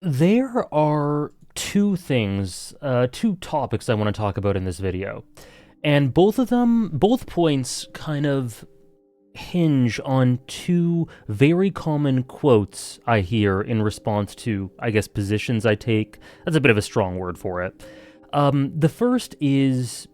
There are two topics I want to talk about in this video. And both points kind of hinge on two very common quotes I hear in response to, I guess, positions I take. That's a bit of a strong word for it. The first is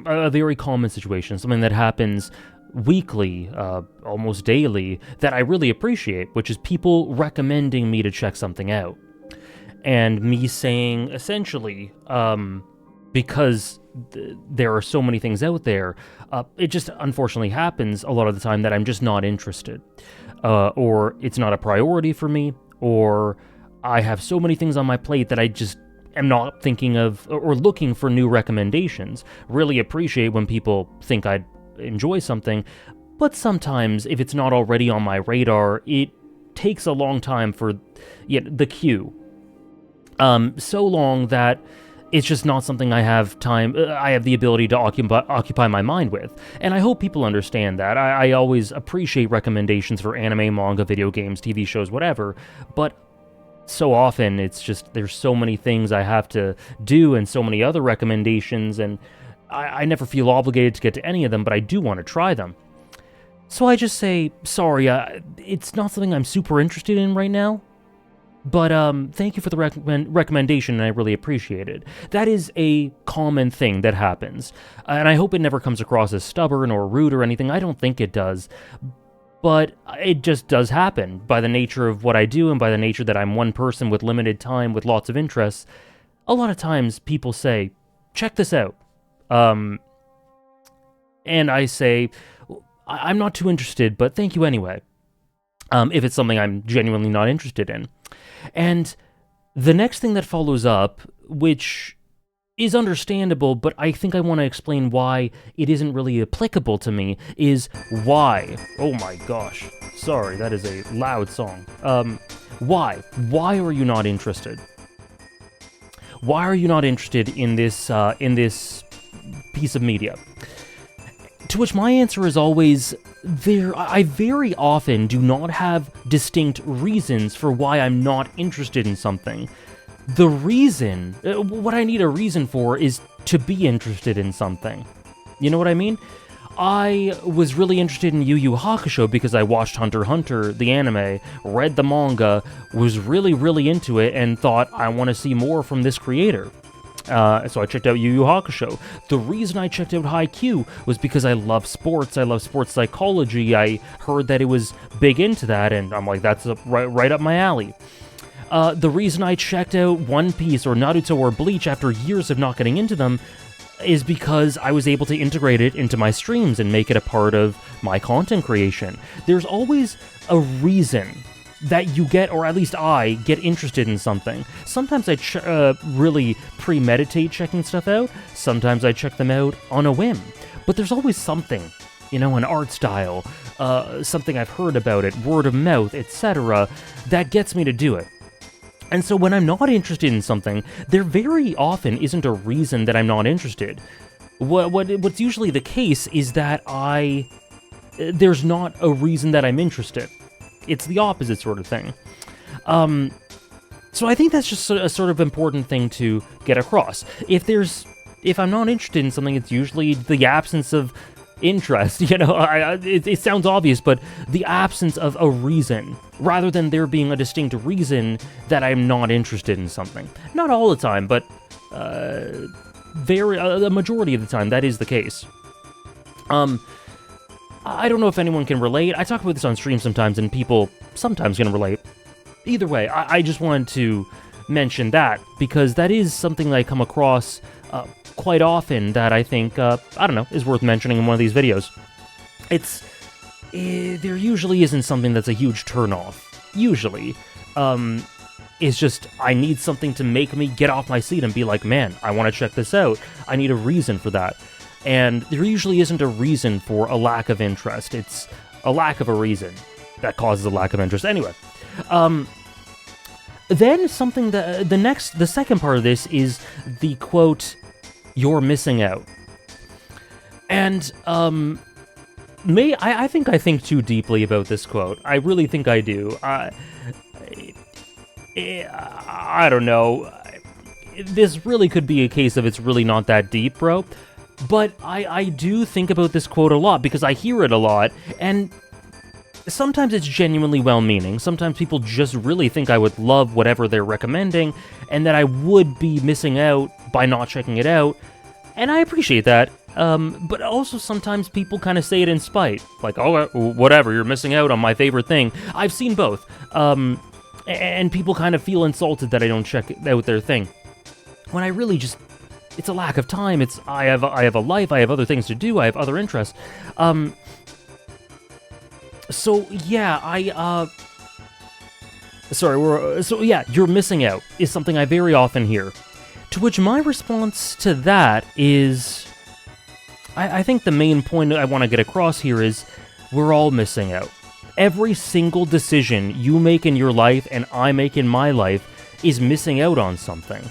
a very common situation, something that happens weekly, almost daily, that I really appreciate, which is people recommending me to check something out. And me saying, essentially, because there are so many things out there, it just unfortunately happens a lot of the time that I'm just not interested. Or it's not a priority for me, or I have so many things on my plate that I just am not thinking of or looking for new recommendations. Really appreciate when people think I'd enjoy something, but sometimes if it's not already on my radar, it takes a long time for the queue. So long that it's just not something I have the ability to occupy my mind with. And I hope people understand that. I always appreciate recommendations for anime, manga, video games, TV shows, whatever, but so often it's just, there's so many things I have to do and so many other recommendations, and I never feel obligated to get to any of them, but I do want to try them. So I just say, sorry, it's not something I'm super interested in right now, but thank you for the recommendation, and I really appreciate it. That is a common thing that happens, and I hope it never comes across as stubborn or rude or anything. I don't think it does, but it just does happen by the nature of what I do and by the nature that I'm one person with limited time with lots of interests. A lot of times people say, check this out. And I say, I'm not too interested, but thank you anyway. If it's something I'm genuinely not interested in. And the next thing that follows up, which is understandable, but I think I want to explain why it isn't really applicable to me, is why. Oh my gosh. Sorry, that is a loud song. Why? Why are you not interested? Why are you not interested in this piece of media? To which my answer is always, I very often do not have distinct reasons for why I'm not interested in something. The reason, what I need a reason for is to be interested in something. You know what I mean? I was really interested in Yu Yu Hakusho because I watched Hunter x Hunter, the anime, read the manga, was really, really into it, and thought, I want to see more from this creator. So I checked out Yu Yu Hakusho. The reason I checked out Haikyuu was because I love sports. I love sports psychology. I heard that it was big into that, and I'm like, that's right up my alley. The reason I checked out One Piece or Naruto or Bleach after years of not getting into them is because I was able to integrate it into my streams and make it a part of my content creation. There's always a reason that you get, or at least I, get interested in something. Sometimes I really premeditate checking stuff out, sometimes I check them out on a whim. But there's always something, an art style, something I've heard about it, word of mouth, etc., that gets me to do it. And so when I'm not interested in something, there very often isn't a reason that I'm not interested. What's usually the case is that there's not a reason that I'm interested. It's the opposite sort of thing. So I think that's just a sort of important thing to get across. If I'm not interested in something, it's usually the absence of interest. It sounds obvious, but the absence of a reason, rather than there being a distinct reason that I'm not interested in something. Not all the time, but the majority of the time, that is the case. I don't know if anyone can relate. I talk about this on stream sometimes, and people sometimes can relate. Either way, I just wanted to mention that, because that is something that I come across quite often that I think, is worth mentioning in one of these videos. There usually isn't something that's a huge turnoff. Usually. It's just, I need something to make me get off my seat and be like, man, I want to check this out. I need a reason for that. And there usually isn't a reason for a lack of interest. It's a lack of a reason that causes a lack of interest. Anyway, then something that the second part of this is the quote, "You're missing out." And I think too deeply about this quote. I really think I do. I don't know. This really could be a case of it's really not that deep, bro. But I do think about this quote a lot because I hear it a lot, and sometimes it's genuinely well-meaning. Sometimes people just really think I would love whatever they're recommending, and that I would be missing out by not checking it out, and I appreciate that. But also sometimes people kind of say it in spite, like, oh, whatever, you're missing out on my favorite thing. I've seen both, and people kind of feel insulted that I don't check out their thing, when I really just, it's a lack of time. It's I have a life, I have other things to do, I have other interests. So yeah, you're missing out is something I very often hear. To which my response to that is, I think the main point I want to get across here is, we're all missing out. Every single decision you make in your life and I make in my life is missing out on something.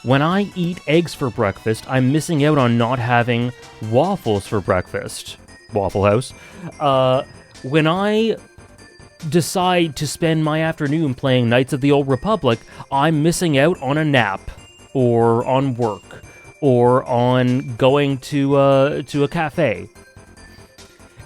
When I eat eggs for breakfast, I'm missing out on not having waffles for breakfast. Waffle House. When I decide to spend my afternoon playing Knights of the Old Republic, I'm missing out on a nap, or on work, or on going to a cafe.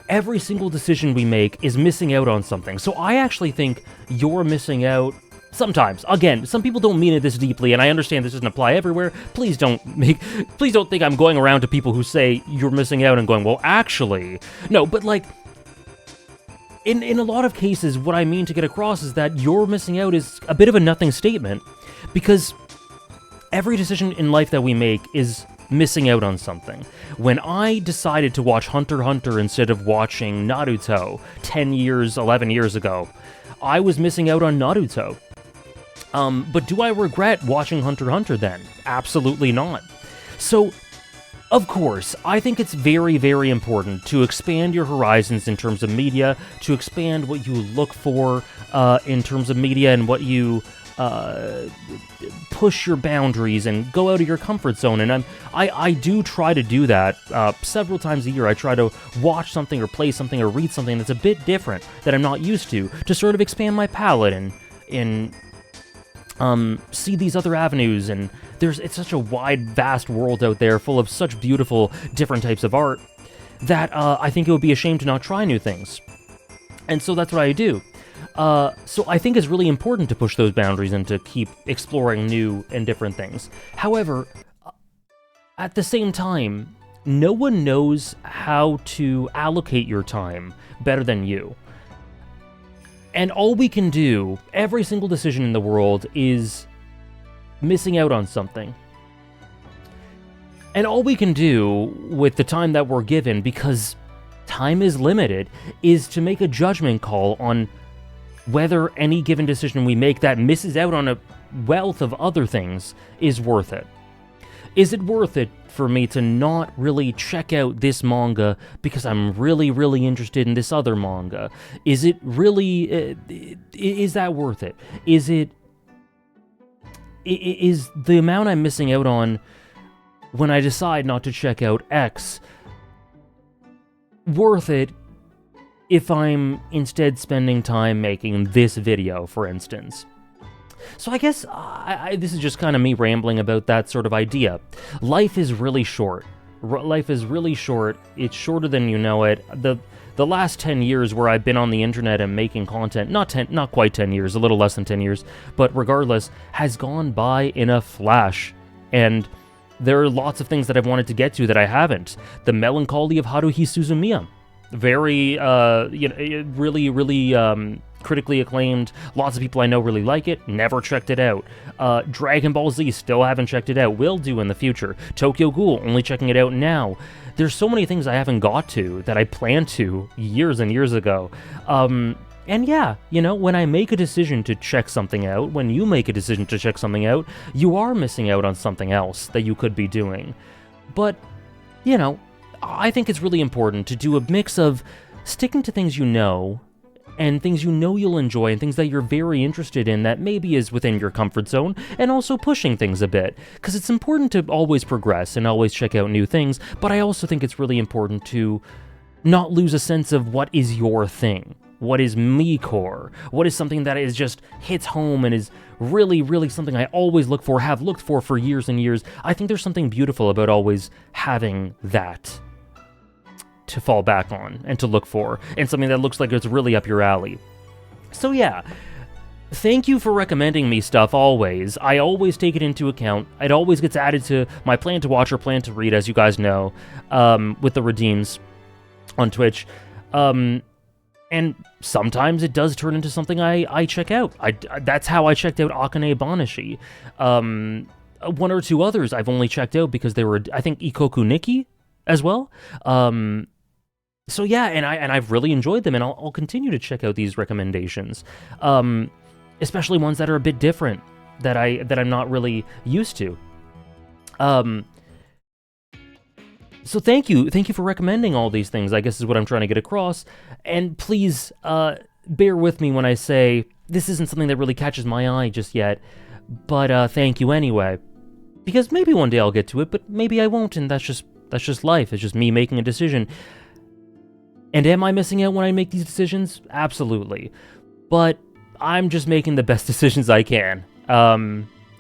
Every single decision we make is missing out on something. So I actually think you're missing out sometimes. Again, some people don't mean it this deeply, and I understand this doesn't apply everywhere. Please don't think I'm going around to people who say you're missing out and going, well, actually. No, but like, in a lot of cases, what I mean to get across is that you're missing out is a bit of a nothing statement, because every decision in life that we make is missing out on something. When I decided to watch Hunter x Hunter instead of watching Naruto 11 years ago, I was missing out on Naruto. But do I regret watching Hunter x Hunter then? Absolutely not. So, of course, I think it's very, very important to expand your horizons in terms of media, to expand what you look for in terms of media, and what you push your boundaries and go out of your comfort zone. And I do try to do that several times a year. I try to watch something or play something or read something that's a bit different that I'm not used to sort of expand my palette and see these other avenues. And it's such a wide, vast world out there full of such beautiful, different types of art that I think it would be a shame to not try new things. And so that's what I do. So I think it's really important to push those boundaries and to keep exploring new and different things. However, at the same time, no one knows how to allocate your time better than you. And all we can do, every single decision in the world, is missing out on something. And all we can do with the time that we're given, because time is limited, is to make a judgment call on whether any given decision we make that misses out on a wealth of other things is worth it. Is it worth it for me to not really check out this manga because I'm really, really interested in this other manga? Is it really, is that worth it? Is the amount I'm missing out on when I decide not to check out X worth it if I'm instead spending time making this video, for instance? So I guess this is just kind of me rambling about that sort of idea. Life is really short. Life is really short. It's shorter than you know it. The last 10 years where I've been on the internet and making content, not quite 10 years, a little less than 10 years, but regardless, has gone by in a flash. And there are lots of things that I've wanted to get to that I haven't. The Melancholy of Haruhi Suzumiya. Very, really, really critically acclaimed. Lots of people I know really like it. Never checked it out. Dragon Ball Z, still haven't checked it out. Will do in the future. Tokyo Ghoul, only checking it out now. There's so many things I haven't got to that I planned to years and years ago. And yeah, when I make a decision to check something out, when you make a decision to check something out, you are missing out on something else that you could be doing. But, I think it's really important to do a mix of sticking to things you know, and things you know you'll enjoy, and things that you're very interested in that maybe is within your comfort zone, and also pushing things a bit. Because it's important to always progress and always check out new things, but I also think it's really important to not lose a sense of what is your thing. what is me core, what is something that is just hits home and is really, really something I always look for, have looked for years and years. I think there's something beautiful about always having that to fall back on and to look for, and something that looks like it's really up your alley. So yeah, thank you for recommending me stuff always. I always take it into account. It always gets added to my plan to watch or plan to read, as you guys know, with the redeems on Twitch. And sometimes it does turn into something I check out. That's how I checked out Akane Banashi. One or two others I've only checked out because they were, I think, Ikoku Nikki as well. So yeah, and I've really enjoyed them, and I'll continue to check out these recommendations, especially ones that are a bit different that I'm not really used to. So thank you for recommending all these things, I guess is what I'm trying to get across. And please bear with me when I say this isn't something that really catches my eye just yet, but thank you anyway. Because maybe one day I'll get to it, but maybe I won't, and that's just life. It's just me making a decision. And am I missing out when I make these decisions? Absolutely. But I'm just making the best decisions I can.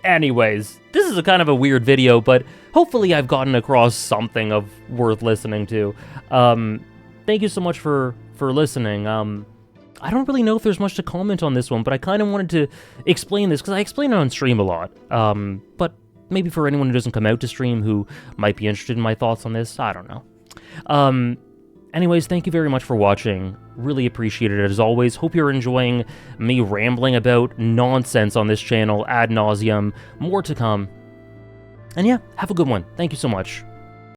Anyways, this is a kind of a weird video, but hopefully I've gotten across something of worth listening to. Thank you so much for listening. I don't really know if there's much to comment on this one, but I kind of wanted to explain this, because I explain it on stream a lot. But maybe for anyone who doesn't come out to stream who might be interested in my thoughts on this, I don't know. Anyways, thank you very much for watching. Really appreciate it as always. Hope you're enjoying me rambling about nonsense on this channel ad nauseum. More to come. And yeah, have a good one. Thank you so much.